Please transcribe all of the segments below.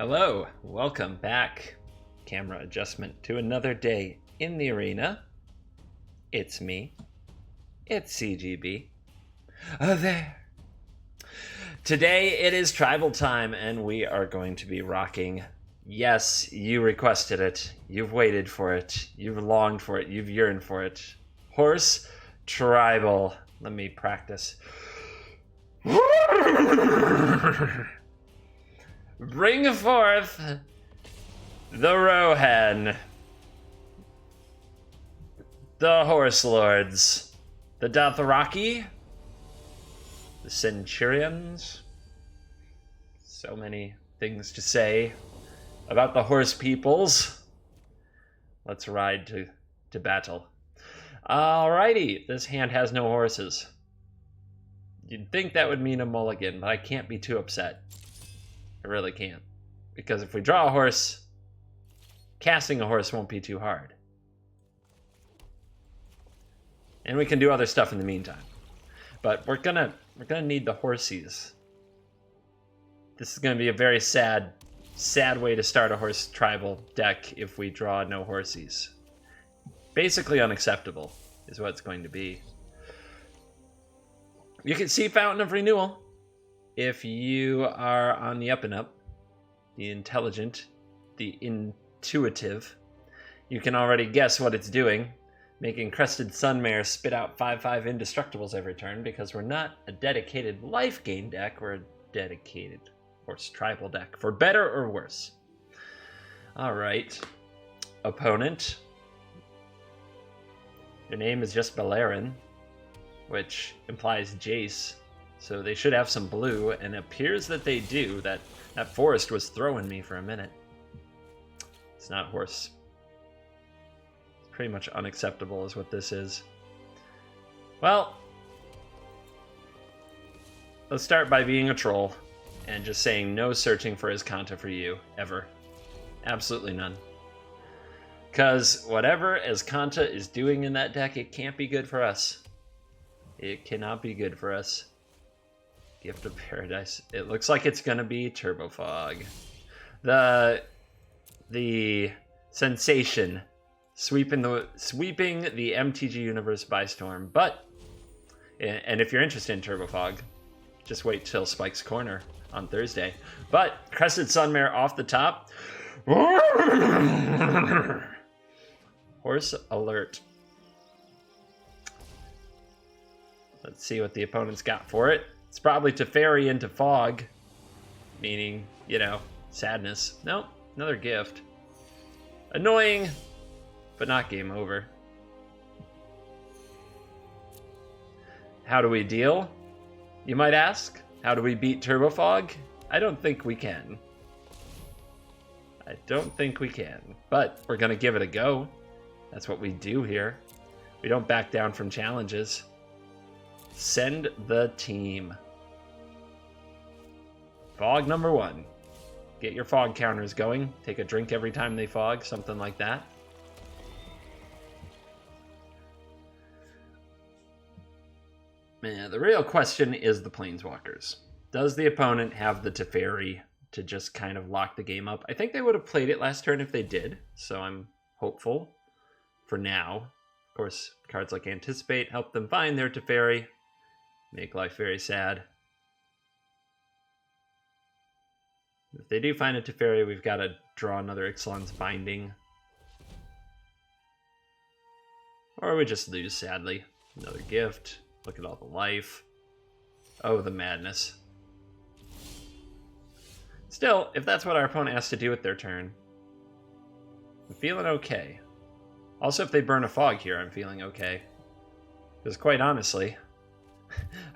Hello, welcome back. Camera adjustment to another day in the arena. It's me. It's CGB. There. Today it is tribal time and we are going to be rocking. Yes, you requested it. You've waited for it. You've longed for it. You've yearned for it. Horse tribal. Let me practice. Bring forth the Rohan, the Horse Lords, the Dothraki, the Centurions. So many things to say about the horse peoples. Let's ride to battle. Alrighty, this hand has no horses. You'd think that would mean a mulligan, but I can't be too upset. I really can't. Because if we draw a horse, casting a horse won't be too hard. And we can do other stuff in the meantime. But we're gonna need the horsies. This is gonna be a very sad way to start a horse tribal deck if we draw no horsies. Basically unacceptable is what it's going to be. You can see Fountain of Renewal. If you are on the up and up, the intelligent, the intuitive, you can already guess what it's doing, making Crested Sunmare spit out 5/5 indestructibles every turn because we're not a dedicated life gain deck, we're a dedicated horse tribal deck, for better or worse. Alright, opponent. Your name is just Beleren, which implies Jace. So they should have some blue, and it appears that they do. That forest was throwing me for a minute. It's not horse. It's pretty much unacceptable is what this is. Well, let's start by being a troll and just saying no searching for Azcanta for you, ever. Absolutely none. Because whatever Azcanta is doing in that deck, it can't be good for us. It cannot be good for us. Gift of Paradise. It looks like it's gonna be Turbo Fog. The sensation sweeping the MTG universe by storm. But and if you're interested in Turbo Fog, just wait till Spike's Corner on Thursday. But Crested Sunmare off the top. Horse alert. Let's see what the opponent's got for it. It's probably Teferi into Fog, meaning, you know, sadness. Nope, another gift. Annoying, but not game over. How do we deal? You might ask. How do we beat Turbo Fog? I don't think we can. I don't think we can, but we're gonna give it a go. That's what we do here. We don't back down from challenges. Send the team. Fog number 1. Get your fog counters going. Take a drink every time they fog, something like that. Man, the real question is the Planeswalkers. Does the opponent have the Teferi to just kind of lock the game up? I think they would have played it last turn if they did, so I'm hopeful for now. Of course, cards like Anticipate help them find their Teferi. Make life very sad. If they do find a Teferi, we've got to draw another Ixalan's Binding. Or we just lose, sadly. Another gift. Look at all the life. Oh, the madness. Still, if that's what our opponent has to do with their turn, I'm feeling okay. Also, if they burn a fog here, I'm feeling okay. Because quite honestly,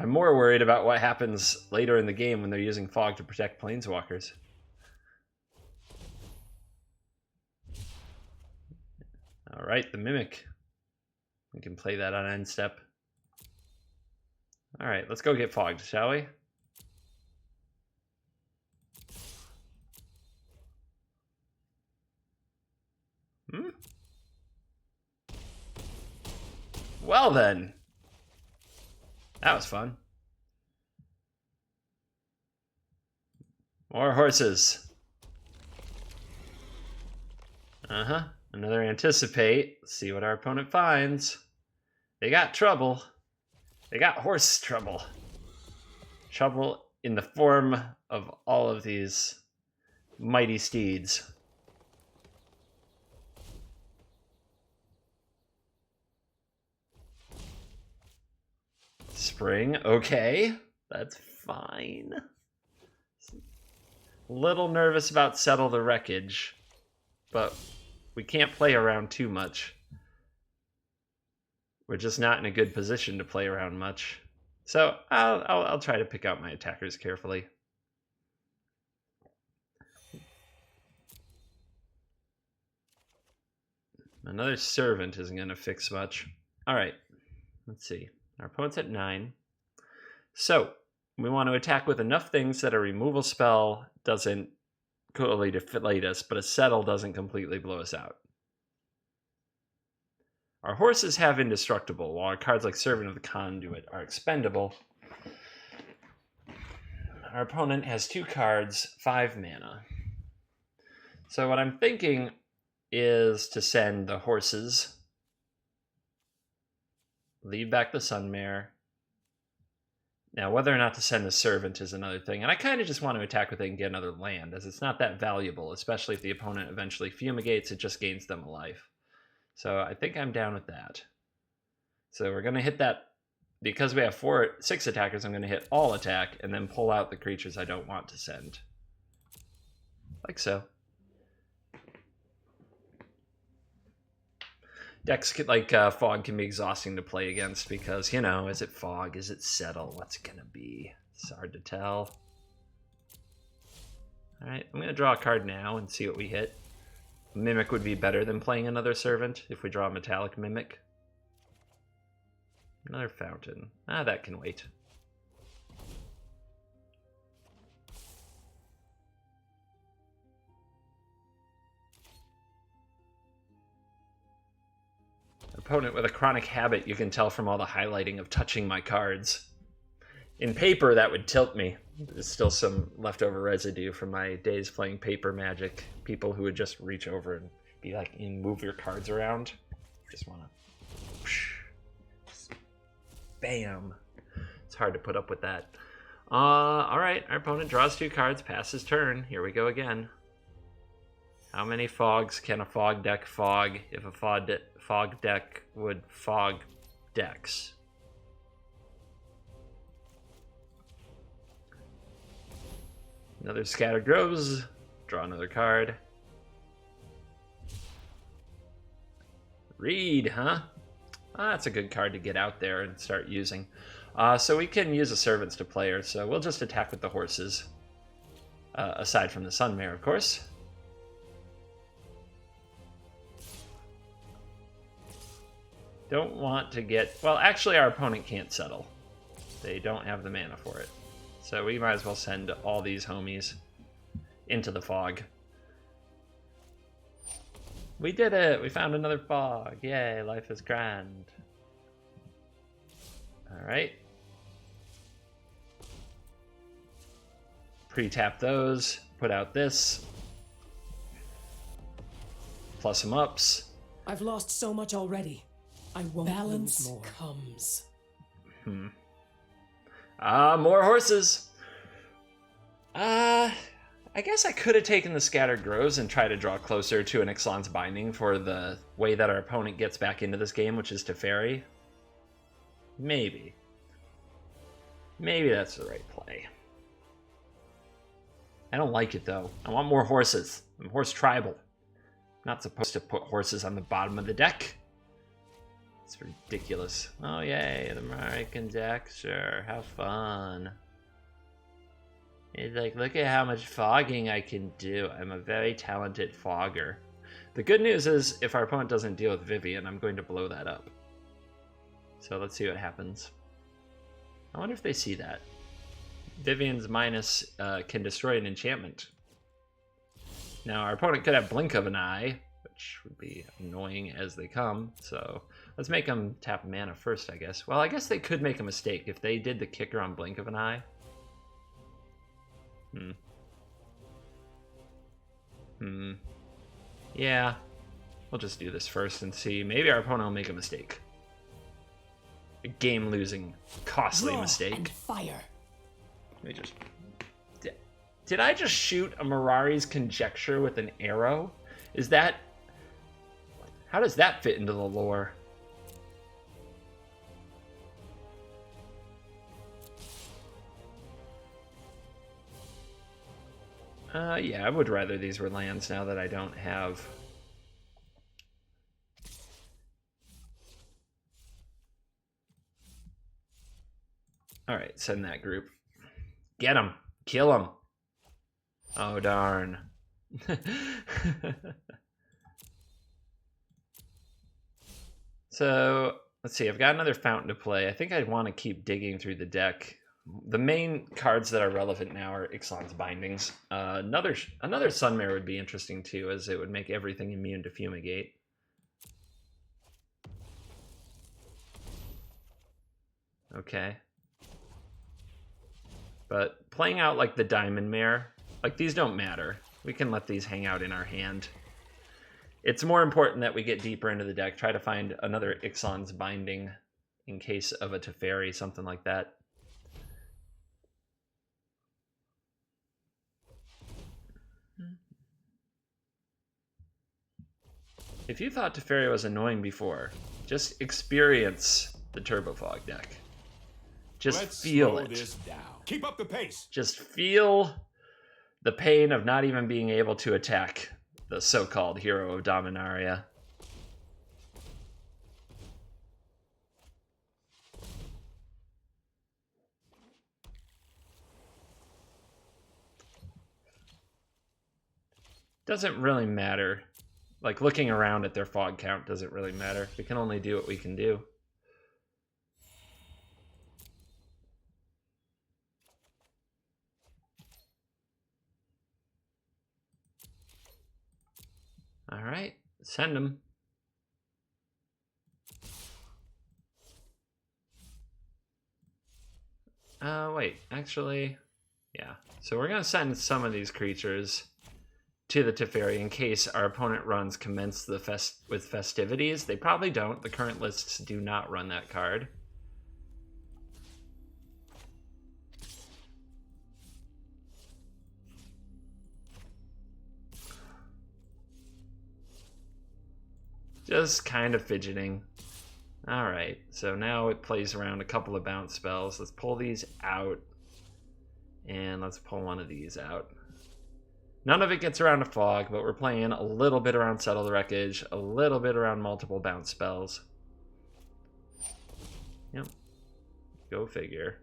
I'm more worried about what happens later in the game when they're using fog to protect Planeswalkers. Alright, the Mimic. We can play that on end step. Alright, let's go get fogged, shall we? Well then. That was fun. More horses. Another anticipate. Let's see what our opponent finds. They got trouble. They got horse trouble. Trouble in the form of all of these mighty steeds. Spring, okay. That's fine. Little nervous about Settle the Wreckage, but we can't play around too much. We're just not in a good position to play around much. So I'll try to pick out my attackers carefully. Another servant isn't going to fix much. All right, let's see. Our opponent's at 9. So we want to attack with enough things that a removal spell doesn't totally deflate us, but a settle doesn't completely blow us out. Our horses have indestructible, while our cards like Servant of the Conduit are expendable. Our opponent has 2 cards, 5 mana. So what I'm thinking is to send the horses, leave back the Sunmare. Now, whether or not to send the Servant is another thing, and I kind of just want to attack with it and get another land, as it's not that valuable, especially if the opponent eventually fumigates, it just gains them a life. So I think I'm down with that. So we're going to hit that. Because we have 6 attackers, I'm going to hit all attack and then pull out the creatures I don't want to send. Like so. Decks like Fog can be exhausting to play against because, you know, is it Fog? Is it Settle? What's it going to be? It's hard to tell. Alright, I'm going to draw a card now and see what we hit. Mimic would be better than playing another Servant if we draw a Metallic Mimic. Another Fountain. That can wait. Opponent with a chronic habit, you can tell from all the highlighting of touching my cards. In paper, that would tilt me. There's still some leftover residue from my days playing paper Magic. People who would just reach over and be like, move your cards around. Just want to... Bam. It's hard to put up with that. Alright, our opponent draws 2 cards, passes turn. Here we go again. How many fogs can a fog deck fog if a fog deck would fog decks? Another Scattered Groves. Draw another card. Reid, huh? That's a good card to get out there and start using. So we can use the Servants to play her, so we'll just attack with the horses. Aside from the Sunmare, of course. Don't want to get... Well, actually, our opponent can't settle. They don't have the mana for it. So we might as well send all these homies into the fog. We did it! We found another fog. Yay, life is grand. Alright. Pre-tap those. Put out this. Plus some ups. I've lost so much already. I won't Balance lose more. comes. More horses. I guess I could have taken the Scattered Groves and tried to draw closer to an Ixalan's Binding for the way that our opponent gets back into this game, which is to Fairy. Maybe. Maybe that's the right play. I don't like it, though. I want more horses. I'm horse tribal. I'm not supposed to put horses on the bottom of the deck. It's ridiculous. Oh, yay, the American deck. Sure, have fun. It's like, look at how much fogging I can do. I'm a very talented fogger. The good news is, if our opponent doesn't deal with Vivien, I'm going to blow that up. So let's see what happens. I wonder if they see that. Vivien's minus can destroy an enchantment. Now, our opponent could have Blink of an Eye, which would be annoying as they come, so let's make them tap mana first, I guess. Well, I guess they could make a mistake if they did the kicker on Blink of an Eye. Yeah. We'll just do this first and see. Maybe our opponent will make a mistake. A game-losing, costly Draw mistake. and fire. Let me just... Did I just shoot a Mirari's Conjecture with an arrow? Is that... How does that fit into the lore? Yeah, I would rather these were lands now that I don't have... Alright, send that group. Get him! Kill him! Oh, darn. So, let's see. I've got another Fountain to play. I think I'd want to keep digging through the deck. The main cards that are relevant now are Ixalan's Bindings. Another Sunmare would be interesting too, as it would make everything immune to Fumigate. Okay. But playing out like the Diamond Mare, like these don't matter. We can let these hang out in our hand. It's more important that we get deeper into the deck, try to find another Ixalan's Binding in case of a Teferi, something like that. If you thought Teferi was annoying before, just experience the Turbo Fog deck. Just feel it. This down. Keep up the pace. Just feel the pain of not even being able to attack the so-called hero of Dominaria. Doesn't really matter. Like, looking around at their fog count doesn't really matter. We can only do what we can do. All right, send them. Wait, actually, yeah. So we're gonna send some of these creatures to the Teferi in case our opponent runs Commence with Festivities. They probably don't. The current lists do not run that card. Just kind of fidgeting. Alright, so now it plays around a couple of bounce spells. Let's pull these out. And let's pull one of these out. None of it gets around a fog, but we're playing a little bit around Settled Wreckage, a little bit around multiple bounce spells. Yep. Go figure.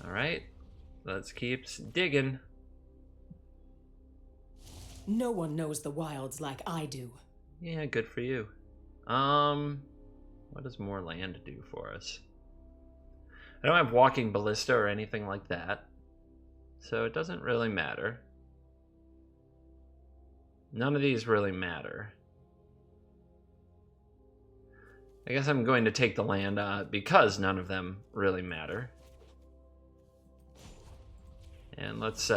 Alright, let's keep digging. No one knows the wilds like I do. Yeah, good for you. What does more land do for us? I don't have Walking Ballista or anything like that, so it doesn't really matter. None of these really matter. I guess I'm going to take the land because none of them really matter. And let's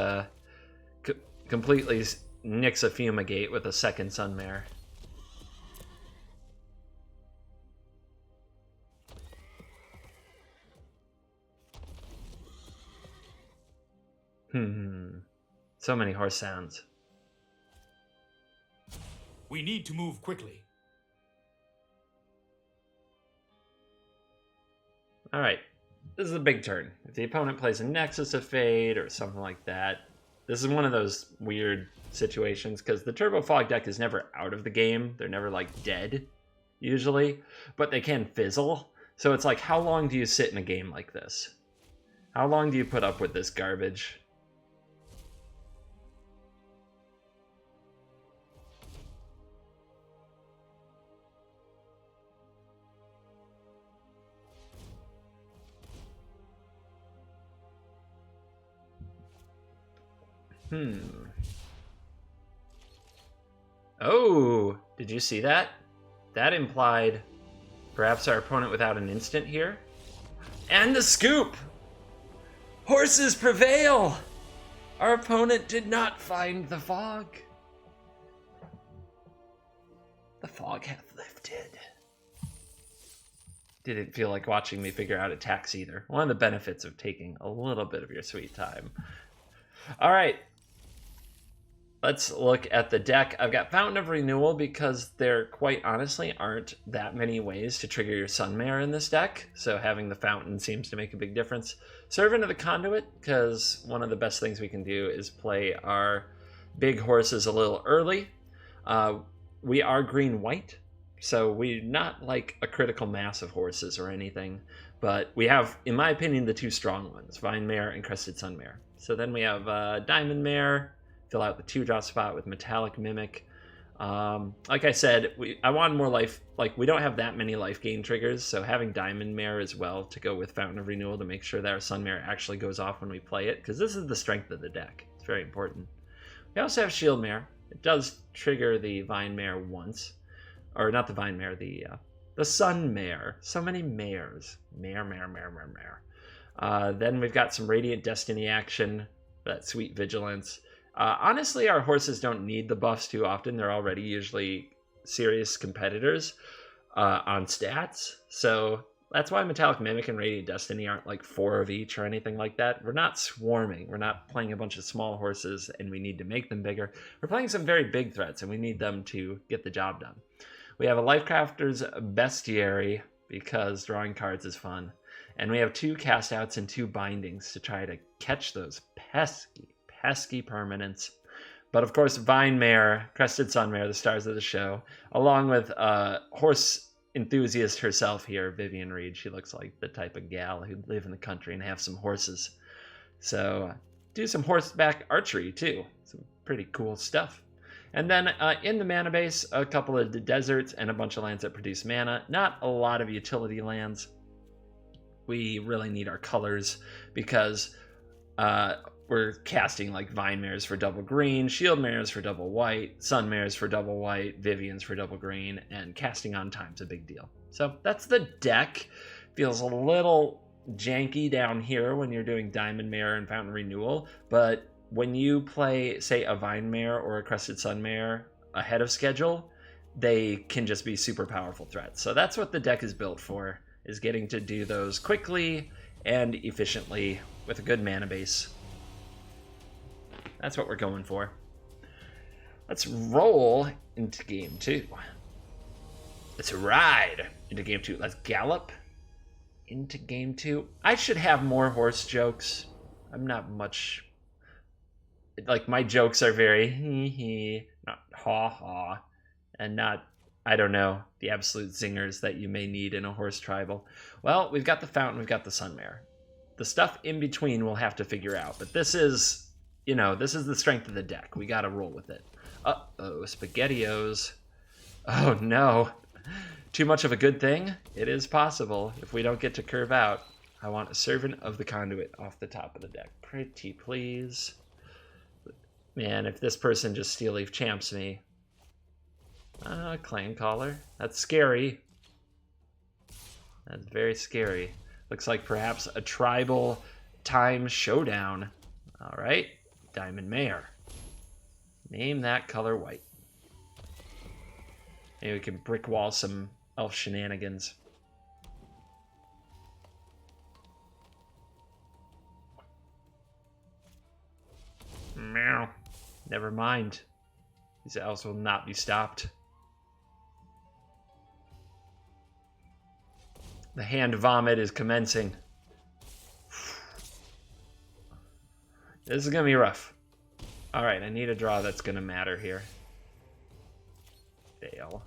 completely nix a Fumigate with a second Sunmare. So many horse sounds. We need to move quickly. Alright, this is a big turn. If the opponent plays a Nexus of Fate or something like that, this is one of those weird situations because the Turbo Fog deck is never out of the game. They're never like dead, usually, but they can fizzle. So it's like, how long do you sit in a game like this? How long do you put up with this garbage? Oh, did you see that? That implied perhaps our opponent without an instant here. And the scoop! Horses prevail! Our opponent did not find the fog. The fog hath lifted. Didn't feel like watching me figure out attacks either. One of the benefits of taking a little bit of your sweet time. All right. Let's look at the deck. I've got Fountain of Renewal because there quite honestly aren't that many ways to trigger your Sunmare in this deck. So having the Fountain seems to make a big difference. Servant of the Conduit, because one of the best things we can do is play our big horses a little early. We are green-white, so we're not like a critical mass of horses or anything. But we have, in my opinion, the two strong ones, Vine Mare and Crested Sunmare. So then we have Diamond Mare. Fill out the 2-drop spot with Metallic Mimic. Like I said, I want more life. Like, we don't have that many life gain triggers, so having Diamond Mare as well to go with Fountain of Renewal to make sure that our Sunmare actually goes off when we play it, because this is the strength of the deck. It's very important. We also have Shield Mare. It does trigger the Vine Mare once. Or not the Vine Mare, the Sunmare. So many mares. Mare. Then we've got some Radiant Destiny action, that sweet Vigilance. Honestly, our horses don't need the buffs too often. They're already usually serious competitors on stats. So that's why Metallic Mimic and Radiant Destiny aren't like 4 of each or anything like that. We're not swarming. We're not playing a bunch of small horses and we need to make them bigger. We're playing some very big threats and we need them to get the job done. We have a Lifecrafter's Bestiary because drawing cards is fun. And we have 2 cast outs and 2 bindings to try to catch those pesky permanents. But of course, Vine Mare, Crested Sunmare, the stars of the show, along with horse enthusiast herself here, Vivien Reid. She looks like the type of gal who'd live in the country and have some horses. So do some horseback archery too. Some pretty cool stuff. And then in the mana base, a couple of deserts and a bunch of lands that produce mana. Not a lot of utility lands. We really need our colors because we're casting like Vine Mares for double green, Shield Mares for double white, Sun Mares for double white, Vivien's for double green, and casting on time's a big deal. So that's the deck. Feels a little janky down here when you're doing Diamond Mare and Fountain Renewal, but when you play, say, a Vine Mare or a Crested Sunmare ahead of schedule, they can just be super powerful threats. So that's what the deck is built for, is getting to do those quickly and efficiently with a good mana base. That's what we're going for. Let's roll into game 2. Let's ride into game 2. Let's gallop into game 2. I should have more horse jokes. I'm not much... Like, my jokes are very hee-hee, not ha-ha, and not, I don't know, the absolute zingers that you may need in a horse tribal. Well, we've got the Fountain, we've got the Sunmare. The stuff in between we'll have to figure out, but this is... You know, this is the strength of the deck. We gotta roll with it. Uh-oh, SpaghettiOs. Oh no. Too much of a good thing? It is possible if we don't get to curve out. I want a Servant of the Conduit off the top of the deck. Pretty please. Man, if this person just Steel Leaf champs me. Clan Caller. That's scary. That's very scary. Looks like perhaps a tribal time showdown. All right. Diamond Mare. Name that color white. Maybe we can brick wall some elf shenanigans. Meow. Never mind. These elves will not be stopped. The hand vomit is commencing. This is going to be rough. Alright, I need a draw that's going to matter here. Fail.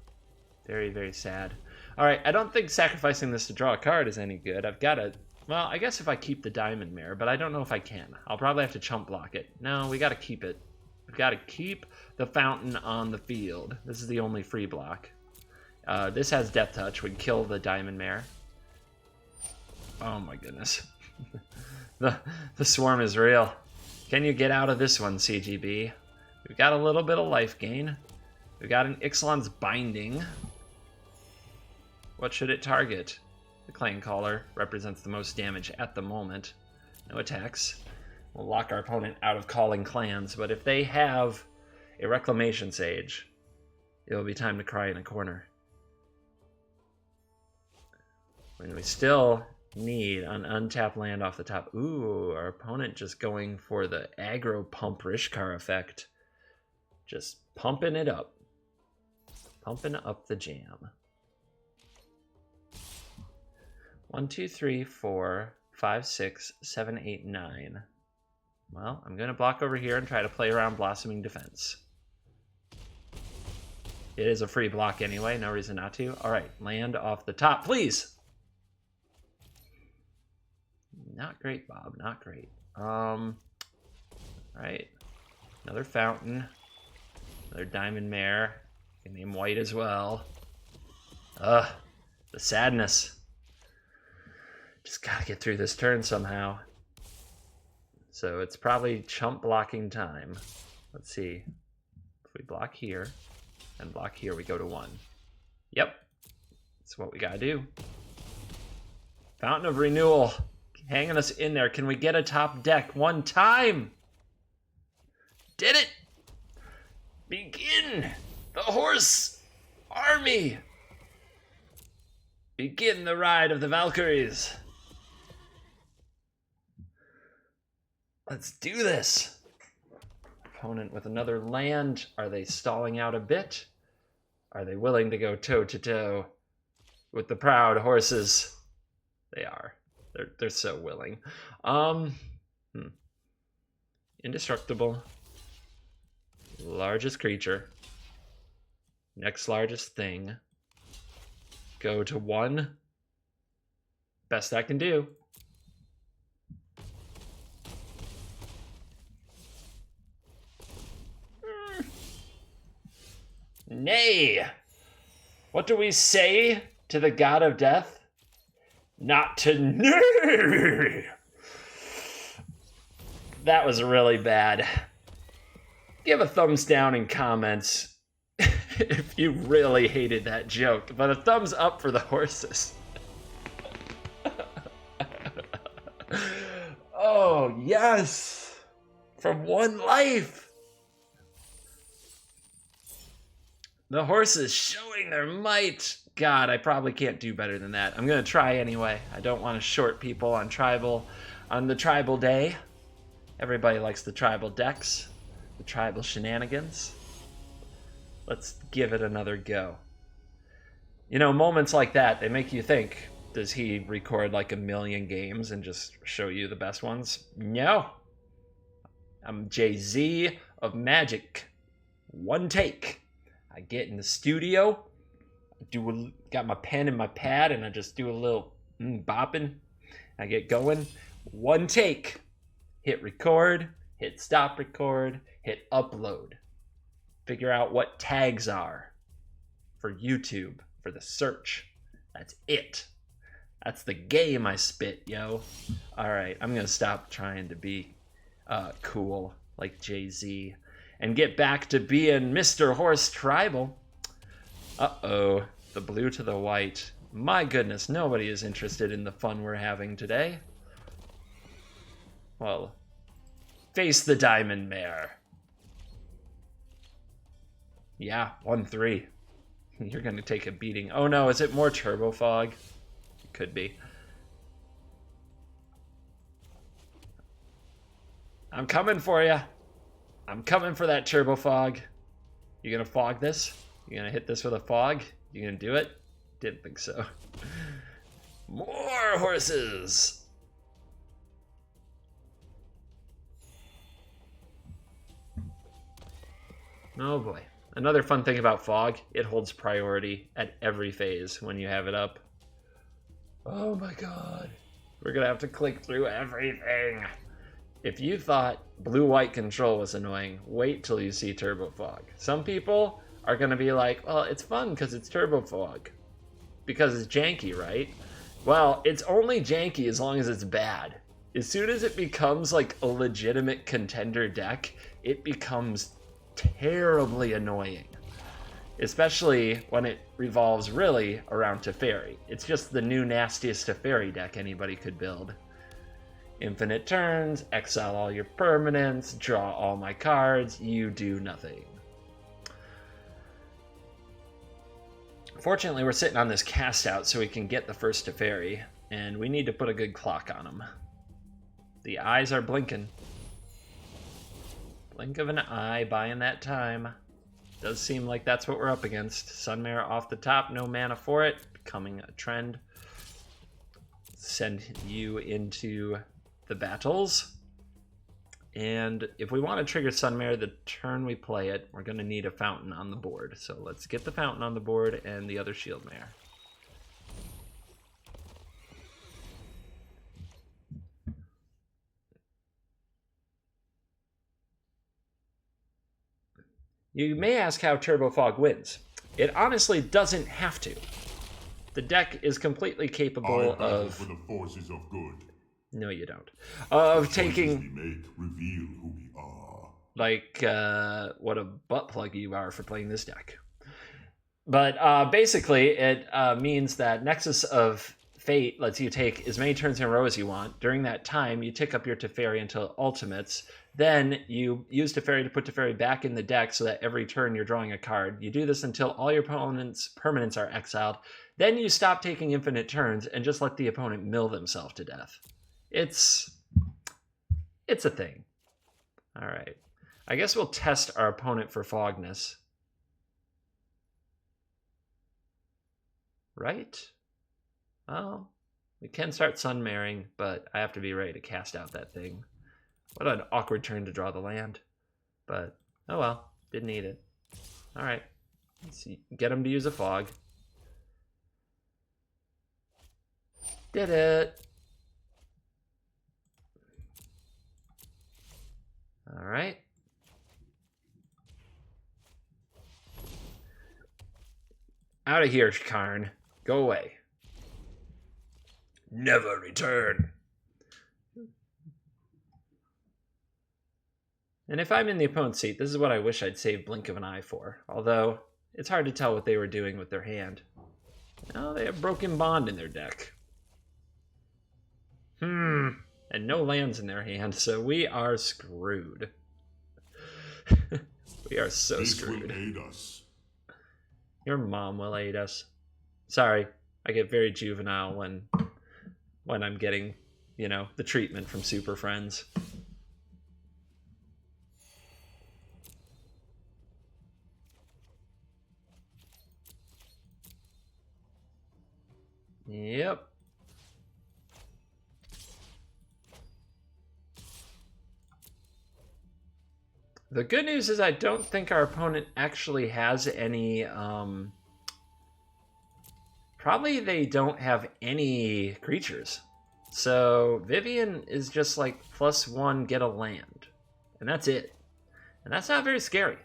Very, very sad. Alright, I don't think sacrificing this to draw a card is any good. I've got to... Well, I guess if I keep the Diamond Mare, but I don't know if I can. I'll probably have to chump block it. No, we got to keep it. We've got to keep the Fountain on the field. This is the only free block. This has Death Touch. We kill the Diamond Mare. Oh my goodness. The swarm is real. Can you get out of this one, CGB? We've got a little bit of life gain. We've got an Ixalan's Binding. What should it target? The Clan Caller represents the most damage at the moment. No attacks. We'll lock our opponent out of calling clans, but if they have a Reclamation Sage, it'll be time to cry in a corner. And we still need an untapped land off the top. Ooh, our opponent just going for the aggro pump Rishkar effect. Just pumping it up. Pumping up the jam. 1, 2, 3, 4, 5, 6, 7, 8, 9. Well, I'm going to block over here and try to play around Blossoming Defense. It is a free block anyway, no reason not to. All right, land off the top, please. Not great, Bob, not great. All right, another Fountain, another Diamond Mare. Can name white as well. The sadness. Just gotta get through this turn somehow. So it's probably chump blocking time. Let's see. If we block here and block here, we go to 1. Yep. That's what we gotta do. Fountain of Renewal. Hanging us in there. Can we get a top deck one time? Did it! Begin the horse army! Begin the ride of the Valkyries. Let's do this. Opponent with another land. Are they stalling out a bit? Are they willing to go toe-to-toe with the proud horses? They are. They're so willing. Indestructible. Largest creature. Next largest thing. Go to 1. Best I can do. Nay! What do we say to the god of death? Not to nay! That was really bad. Give a thumbs down in comments if you really hated that joke, but a thumbs up for the horses. Oh, yes! From 1 life! The horses showing their might. God, I probably can't do better than that. I'm gonna try anyway. I don't want to short people on the tribal day. Everybody likes the tribal decks, the tribal shenanigans. Let's give it another go. You know, moments like that, they make you think, does he record like 1,000,000 games and just show you the best ones? No. I'm Jay-Z of Magic. 1 take. I get in the studio, got my pen and my pad, and I just do a little bopping. I get going. 1 take. Hit record, hit stop record, hit upload. Figure out what tags are for YouTube, for the search. That's it. That's the game I spit, yo. All right, I'm going to stop trying to be cool like Jay-Z and get back to being Mr. Horse Tribal. Uh-oh, the blue to the white. My goodness, nobody is interested in the fun we're having today. Well, face the Diamond Mare. Yeah, 1-3. You're gonna take a beating. Oh no, is it more Turbo Fog? It could be. I'm coming for you. I'm coming for that Turbo Fog. You gonna fog this? You gonna hit this with a fog? You gonna do it? Didn't think so. More horses! Oh boy. Another fun thing about fog, it holds priority at every phase when you have it up. Oh my god. We're gonna have to click through everything. If you thought blue-white control was annoying, wait till you see Turbo Fog. Some people are gonna be like, well, it's fun because it's Turbo Fog. Because it's janky, right? Well, it's only janky as long as it's bad. As soon as it becomes like a legitimate contender deck, it becomes terribly annoying. Especially when it revolves really around Teferi. It's just the new nastiest Teferi deck anybody could build. Infinite turns, exile all your permanents, draw all my cards, you do nothing. Fortunately, we're sitting on this cast out so we can get the first Teferi, and we need to put a good clock on them. The eyes are blinking. Blink of an eye, buying that time. Does seem like that's what we're up against. Sunmare off the top, no mana for it, becoming a trend. Send you into the battles. And if we want to trigger Sunmare the turn we play it, we're going to need a Fountain on the board. So let's get the Fountain on the board and the other Shield Mare. You may ask how Turbo Fog wins. It honestly doesn't have to. The deck is completely capable of... for the forces of good. No, you don't. Of taking... we make reveal who we are. Like, what a butt plug you are for playing this deck. But basically, it means that Nexus of Fate lets you take as many turns in a row as you want. During that time, you tick up your Teferi until ultimates. Then you use Teferi to put Teferi back in the deck so that every turn you're drawing a card. You do this until all your opponent's permanents are exiled. Then you stop taking infinite turns and just let the opponent mill themselves to death. It's a thing. All right. I guess we'll test our opponent for fogness. Right? Well, we can start Sunmaring, but I have to be ready to cast out that thing. What an awkward turn to draw the land. But, oh well, didn't need it. All right. Let's see. Get him to use a fog. Did it. All right. Out of here, Karn. Go away. Never return. And if I'm in the opponent's seat, this is what I wish I'd save Blink of an Eye for. Although, it's hard to tell what they were doing with their hand. Oh, they have Broken Bond in their deck. And no lands in their hand, so we are screwed. We are so screwed. This will aid us. Your mom will aid us. Sorry, I get very juvenile when I'm getting, you know, the treatment from Super Friends. Yep. The good news is I don't think our opponent actually has any, probably they don't have any creatures. So Vivien is just like +1, get a land. And that's it. And that's not very scary.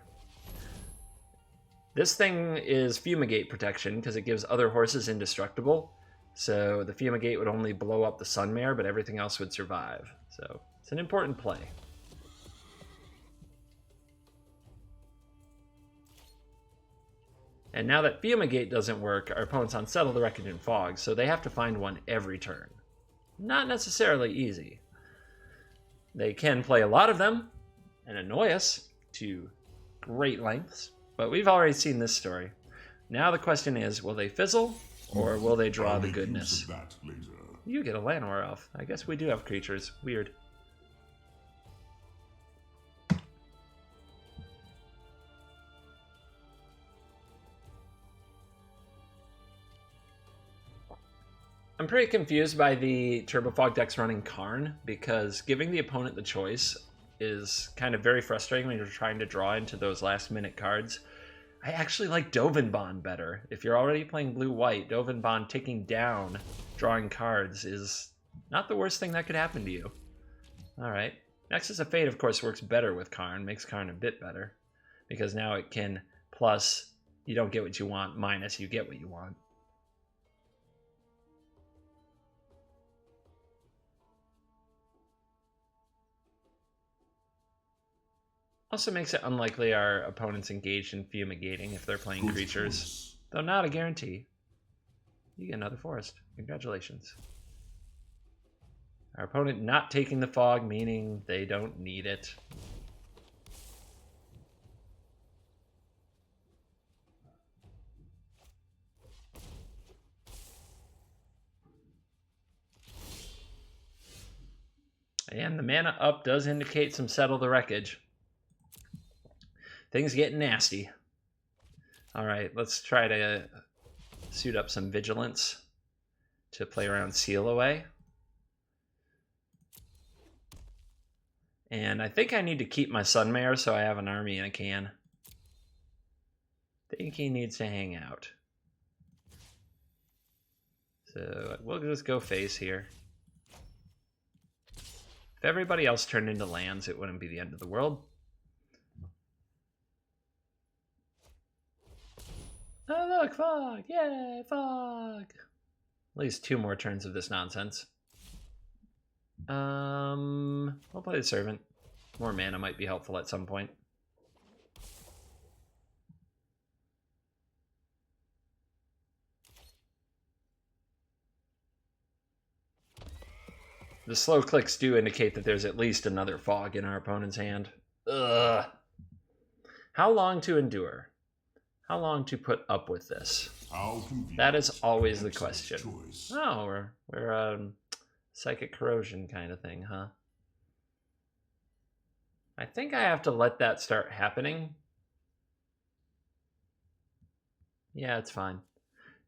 This thing is Fumigate protection because it gives other horses indestructible. So the Fumigate would only blow up the Sunmare, but everything else would survive. So it's an important play. And now that Fumigate doesn't work, our opponent's on Settle the Wreckage and Fog, so they have to find one every turn. Not necessarily easy. They can play a lot of them and annoy us to great lengths, but we've already seen this story. Now the question is, will they fizzle, or will they draw the goodness? That later. You get a Llanowar Elf. I guess we do have creatures. Weird. I'm pretty confused by the Turbo Fog decks running Karn, because giving the opponent the choice is kind of very frustrating when you're trying to draw into those last minute cards. I actually like Dovin Bond better. If you're already playing blue-white, Dovin Bond ticking down, drawing cards is not the worst thing that could happen to you. Alright. Nexus of Fate, of course, works better with Karn, makes Karn a bit better, because now it can plus you don't get what you want, minus you get what you want. Also makes it unlikely our opponents engaged in fumigating if they're playing creatures. Though not a guarantee. You get another forest. Congratulations. Our opponent not taking the fog, meaning they don't need it. And the mana up does indicate some settle the wreckage. Things getting nasty. All right, let's try to suit up some vigilance to play around Seal Away. And I think I need to keep my Sunmare so I have an army in a can. I think he needs to hang out. So we'll just go face here. If everybody else turned into lands, it wouldn't be the end of the world. Oh, look, fog! Yay, fog! At least 2 more turns of this nonsense. We'll play the Servant. More mana might be helpful at some point. The slow clicks do indicate that there's at least another fog in our opponent's hand. Ugh. How long to endure? How long to put up with this? That is always the question. Oh, we're psychic corrosion kind of thing, huh? I think I have to let that start happening. Yeah, it's fine.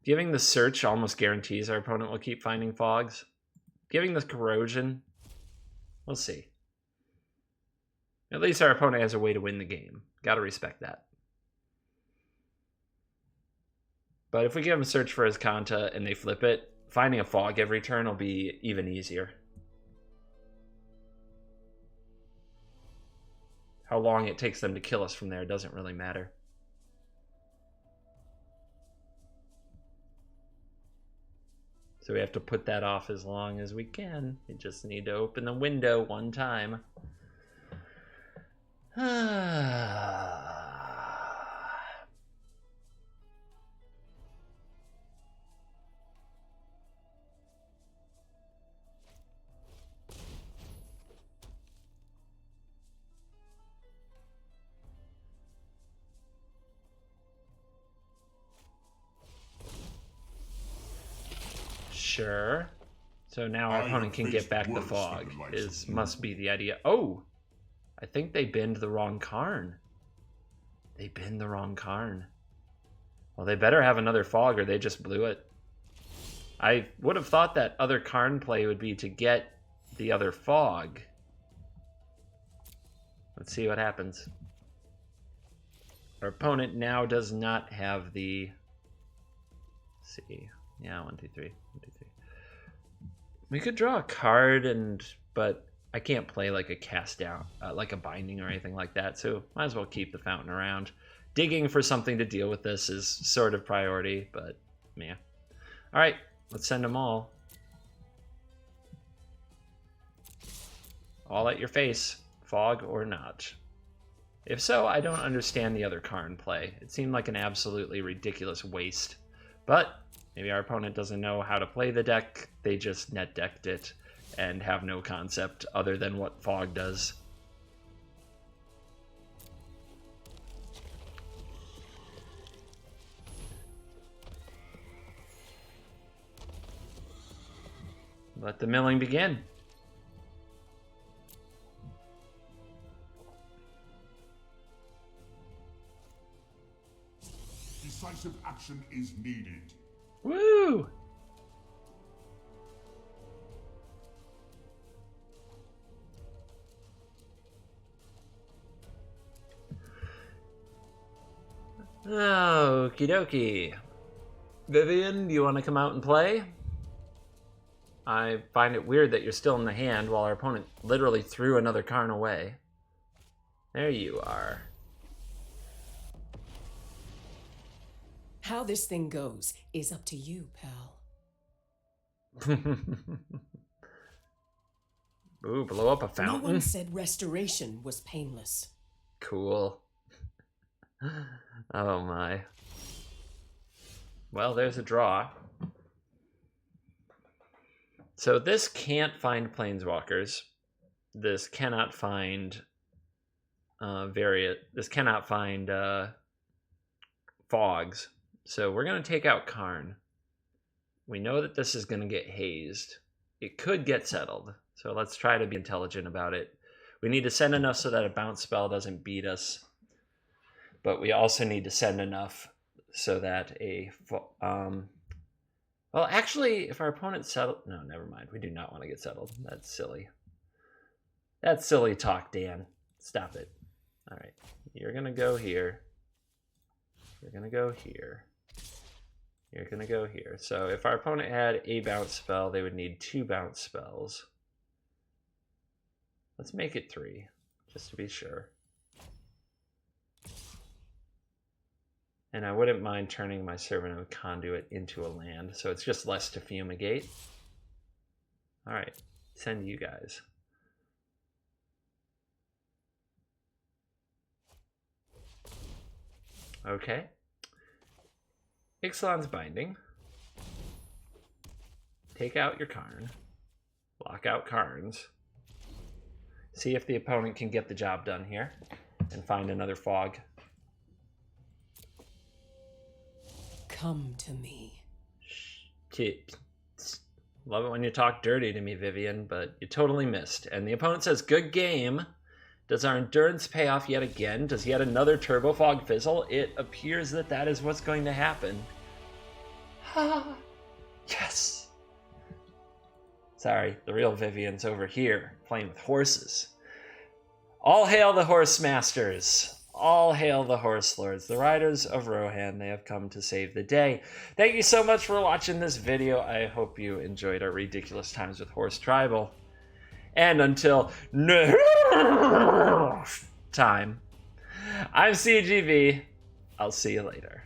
Giving the search almost guarantees our opponent will keep finding fogs. Giving the corrosion, we'll see. At least our opponent has a way to win the game. Gotta respect that. But if we give him a search for his Kanta and they flip it, finding a fog every turn will be even easier. How long it takes them to kill us from there doesn't really matter. So we have to put that off as long as we can. We just need to open the window one time. Sure. So now our opponent can get back the fog. Must be the idea. Oh! I think they binned the wrong Karn. They binned the wrong Karn. Well, they better have another fog or they just blew it. I would have thought that other Karn play would be to get the other fog. Let's see what happens. Our opponent now does not have the... Let's see. Yeah, 1, 2, 3. 1, 2, 3. We could draw a card, but I can't play like a cast down, like a binding or anything like that. So might as well keep the Fountain around. Digging for something to deal with this is sort of priority, but yeah. All right, let's send them all. All at your face, fog or not. If so, I don't understand the other Karn play. It seemed like an absolutely ridiculous waste, but maybe our opponent doesn't know how to play the deck. They just net decked it and have no concept other than what fog does. Let the milling begin. Decisive action is needed. Woo! Okie dokie. Vivien, do you want to come out and play? I find it weird that you're still in the hand while our opponent literally threw another Karn away. There you are. How this thing goes is up to you, pal. Ooh, blow up a No fountain. one said restoration was painless. Cool. Oh my. Well, there's a draw. So this can't find planeswalkers. This cannot find this cannot find fogs. So we're going to take out Karn. We know that this is going to get hazed. It could get settled. So let's try to be intelligent about it. We need to send enough so that a bounce spell doesn't beat us. But we also need to send enough so that well, actually, if our opponent settled... No, never mind. We do not want to get settled. That's silly. That's silly talk, Dan. Stop it. All right. You're going to go here. You're going to go here. You're going to go here. So if our opponent had a bounce spell, they would need 2 bounce spells. Let's make it 3, just to be sure. And I wouldn't mind turning my Servant of Conduit into a land, so it's just less to fumigate. All right, send you guys. Okay. Ixalan's Binding. Take out your Karn. Lock out Karns. See if the opponent can get the job done here and find another fog. Come to me. Love it when you talk dirty to me, Vivien, but you totally missed. And the opponent says, good game. Does our endurance pay off yet again? Does yet another turbo fog fizzle? It appears that that is what's going to happen. Yes. Sorry, the real Vivien's over here, playing with horses. All hail the horse masters. All hail the horse lords, the riders of Rohan. They have come to save the day. Thank you so much for watching this video. I hope you enjoyed our ridiculous times with Horse Tribal. And until next time, I'm CGB. I'll see you later.